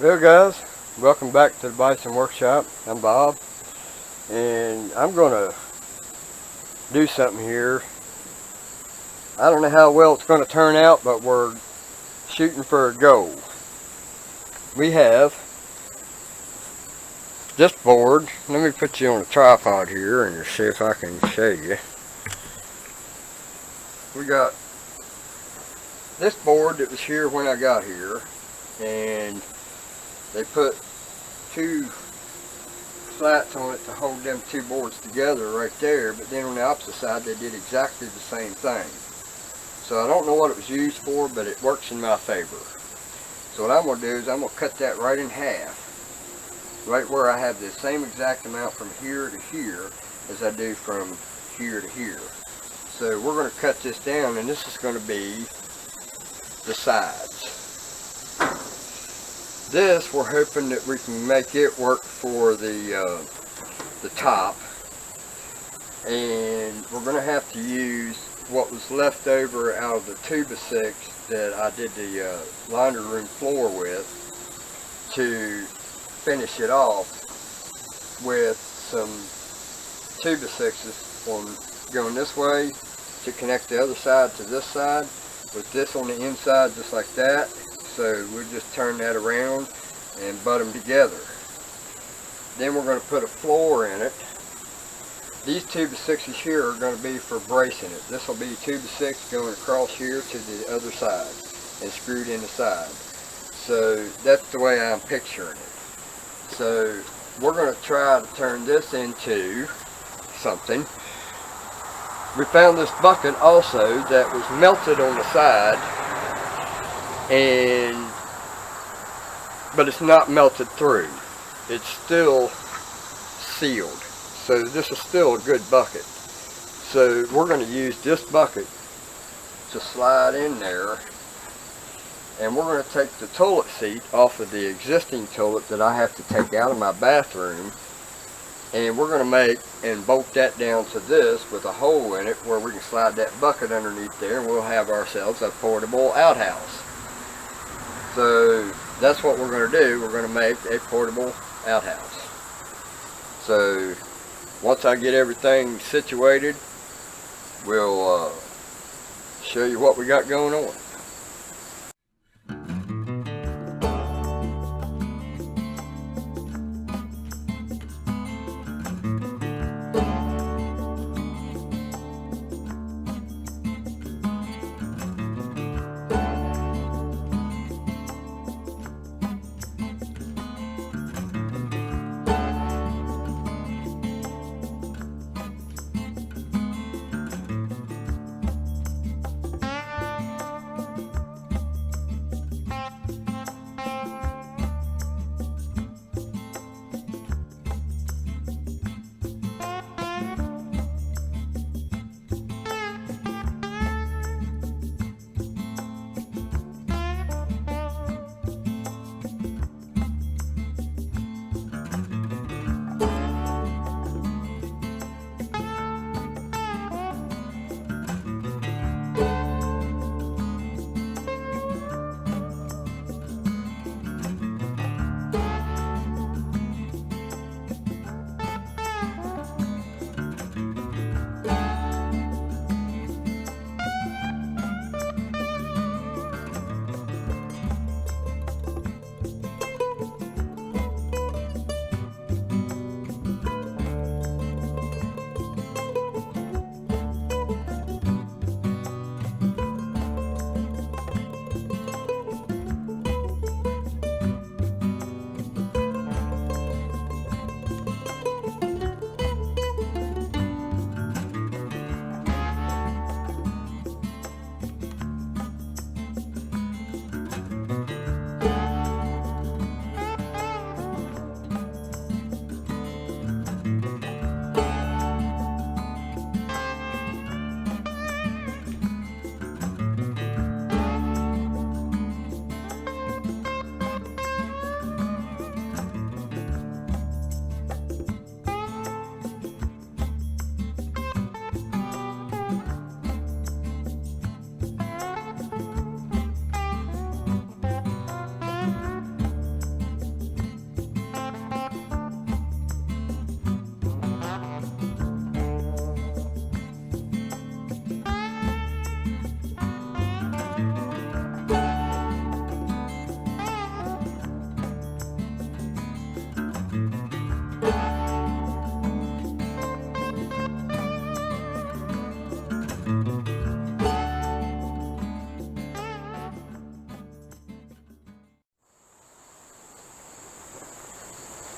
Well guys, welcome back to the Bison Workshop. I'm Bob, and I'm going to do something here. I don't know how well it's going to turn out, but we're shooting for a goal. We have this board. Let me put you on a tripod here and see if I can show you. We got this board that was here when I got here, and they put two slats on it to hold them two boards together right there, but then on the opposite side they did exactly the same thing. So I don't know what it was used for, but it works in my favor. So what I'm going to do is I'm going to cut that right in half, right where I have the same exact amount from here to here as I do from here to here. So we're going to cut this down, and this is going to be the sides. This, we're hoping that we can make it work for the top, and we're going to have to use what was left over out of the 2x6 that I did the laundry room floor with to finish it off with some 2x6s on going this way to connect the other side to this side, with this on the inside just like that. So we'll just turn that around and butt them together. Then we're going to put a floor in it. These 2x6s here are going to be for bracing it. This will be 2x6 going across here to the other side and screwed in the side. So that's the way I'm picturing it. So we're going to try to turn this into something. We found this bucket also that was melted on the side, but it's not melted through. It's still sealed. So this is still a good bucket. So we're going to use this bucket to slide in there, and we're going to take the toilet seat off of the existing toilet that I have to take out of my bathroom, and we're going to make and bolt that down to this with a hole in it where we can slide that bucket underneath there, and we'll have ourselves a portable outhouse. So that's what we're going to do. We're going to make a portable outhouse. So once I get everything situated, we'll show you what we got going on.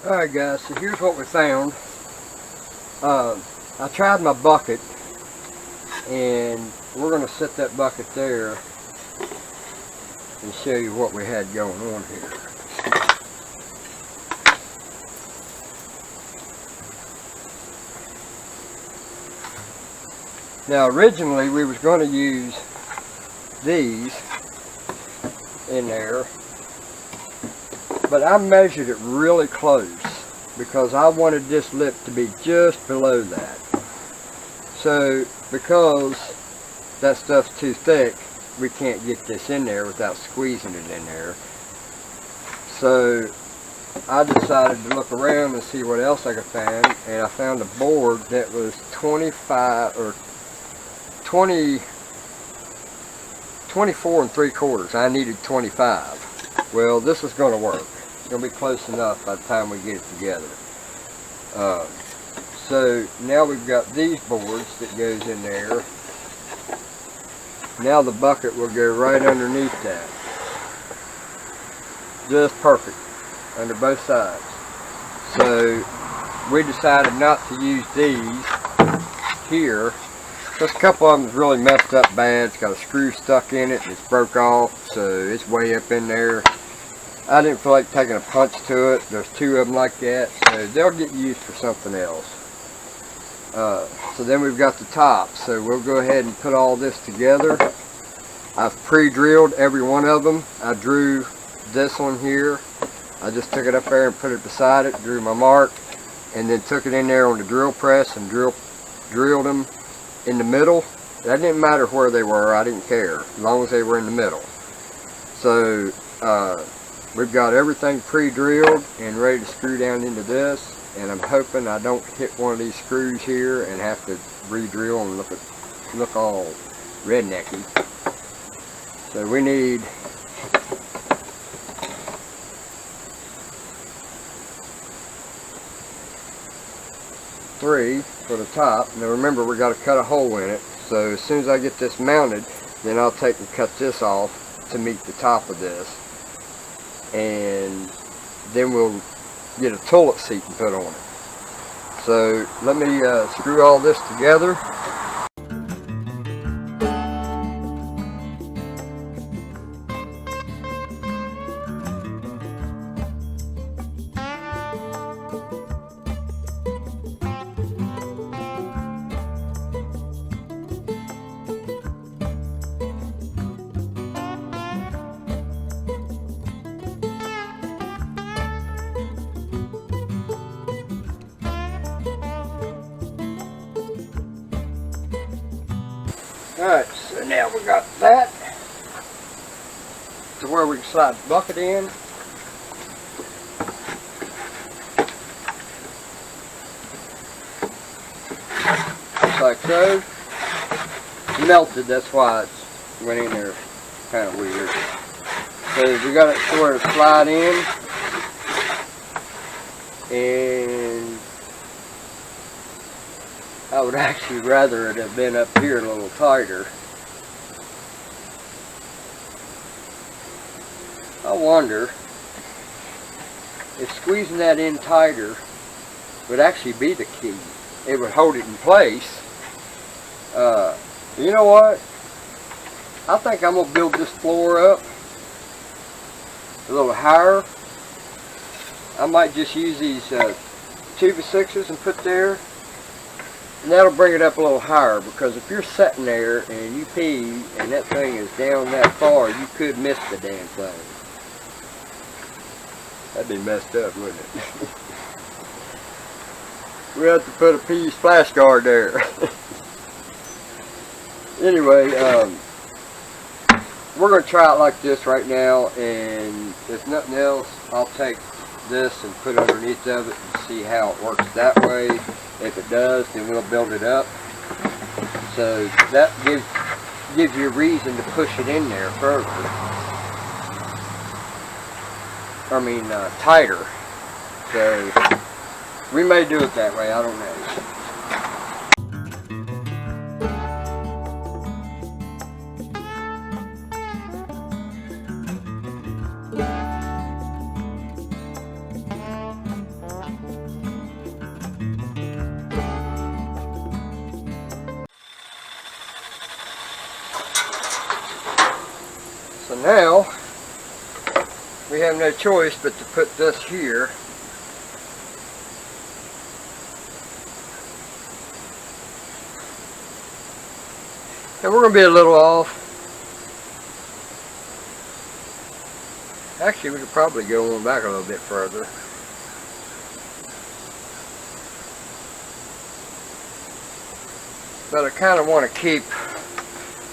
Alright guys, so here's what we found. I tried my bucket, and we're going to set that bucket there and show you what we had going on here. Now originally we was going to use these in there, but I measured it really close because I wanted this lip to be just below that. So because that stuff's too thick, we can't get this in there without squeezing it in there. So I decided to look around and see what else I could find, and I found a board that was 24 3/4. I needed 25. Well, this is going to work. It's going to be close enough by the time we get it together. So now we've got these boards that goes in there. Now the bucket will go right underneath that. Just perfect under both sides. So we decided not to use these here. Just a couple of them's really messed up bad. It's got a screw stuck in it and it's broke off, so it's way up in there. I didn't feel like taking a punch to it. There's two of them like that, so they'll get used for something else. So then we've got the top, so we'll go ahead and put all this together. I've pre-drilled every one of them. I drew this one here. I just took it up there and put it beside it, drew my mark, and then took it in there on the drill press and drilled them in the middle. That didn't matter where they were, I didn't care, as long as they were in the middle. So we've got everything pre-drilled and ready to screw down into this, and I'm hoping I don't hit one of these screws here and have to re-drill and look all rednecky. So we need three for the top. Now remember, we got to cut a hole in it, so as soon as I get this mounted, then I'll take and cut this off to meet the top of this, and then we'll get a toilet seat and put on it. So let me screw all this together. Alright, so now we got that to where we can slide the bucket in. Just like so. Melted, that's why it went in there kind of weird. So we got it to where it slide in, and I would actually rather it have been up here a little tighter. I wonder if squeezing that in tighter would actually be the key. It would hold it in place. You know what? I think I'm going to build this floor up a little higher. I might just use these 2x6s and put there. And that'll bring it up a little higher, because if you're sitting there and you pee and that thing is down that far, you could miss the damn thing. That'd be messed up, wouldn't it? We have to put a pee splash guard there. Anyway, we're going to try it like this right now, and if nothing else, I'll take this and put it underneath of it and see how it works that way. If it does, then we'll build it up. So that gives you a reason to push it in there further. I mean, tighter. So we may do it that way, I don't know. So now we have no choice but to put this here. And we're going to be a little off. Actually, we could probably go on back a little bit further. But I kind of want to keep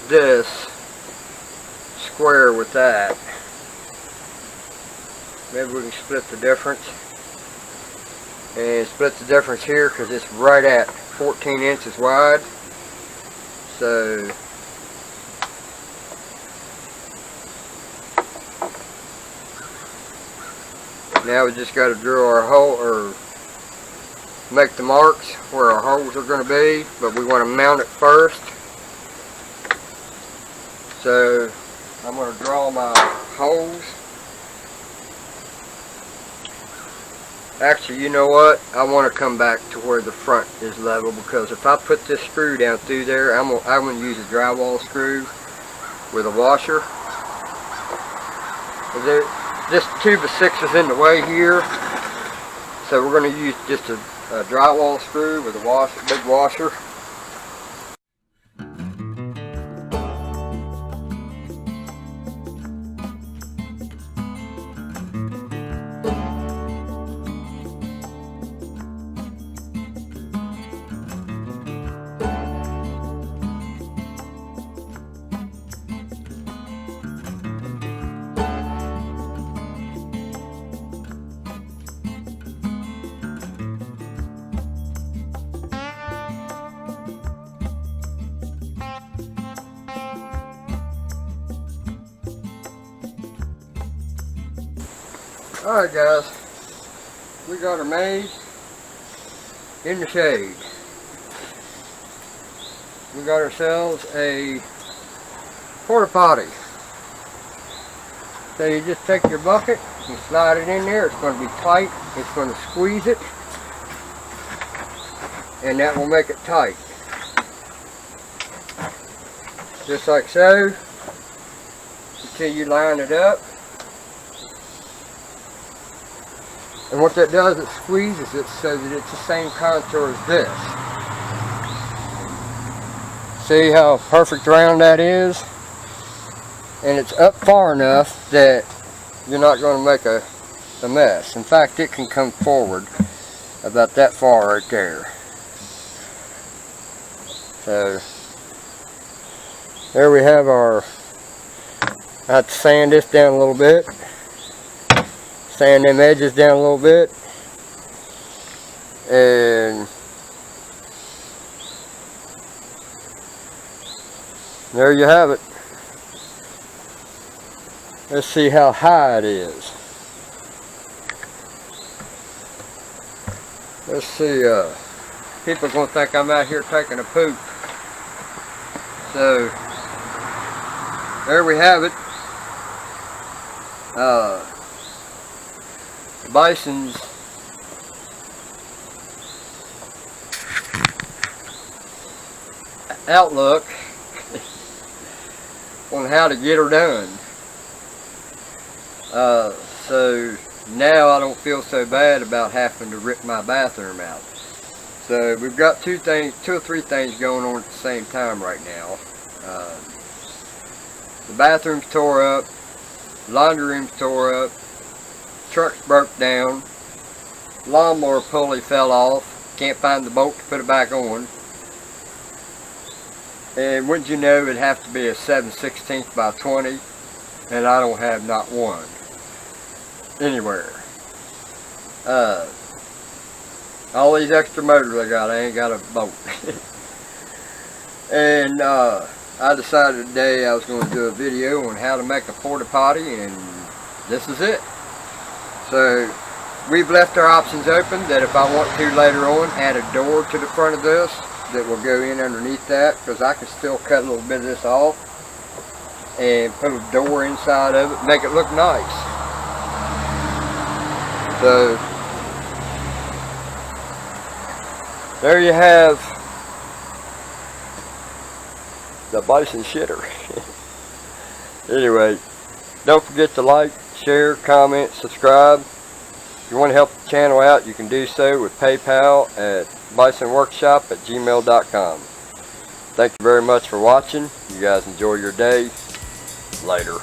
this square with that. Maybe we can split the difference. And split the difference here because it's right at 14 inches wide. So now we just got to drill our hole, or make the marks where our holes are going to be, but we want to mount it first. So I'm going to draw my holes. Actually, you know what? I want to come back to where the front is level, because if I put this screw down through there, I'm going to use a drywall screw with a washer. This tube of 6 is in the way here, so we're going to use just a drywall screw with a big washer. Alright guys, we got her made in the shade. We got ourselves a porta potty. So you just take your bucket and slide it in there. It's going to be tight. It's going to squeeze it, and that will make it tight. Just like so, until you line it up. And what that does, it squeezes it so that it's the same contour as this. See how perfect round that is? And it's up far enough that you're not going to make a mess. In fact, it can come forward about that far right there. So, there we have our, I have to sand this down a little bit. Sand them edges down a little bit, and there you have it. Let's see how high it is. Let's see, people are going to think I'm out here taking a poop. So, there we have it. Bison's outlook on how to get her done. So now I don't feel so bad about having to rip my bathroom out. So we've got two or three things going on at the same time right now. The bathroom's tore up, laundry room's tore up, truck's broke down, lawnmower pulley fell off, can't find the bolt to put it back on, and wouldn't you know, it'd have to be a 7/16 by 20, and I don't have not one anywhere. All these extra motors I got, I ain't got a bolt. And I decided today I was going to do a video on how to make a porta potty, and this is it. So we've left our options open that if I want to later on add a door to the front of this that will go in underneath that, because I can still cut a little bit of this off and put a door inside of it, make it look nice. So there you have the Bison shitter. Anyway, Don't forget to like, share, comment, subscribe. If you want to help the channel out, you can do so with PayPal at bisonworkshop@gmail.com. Thank you very much for watching. You guys enjoy your day. Later.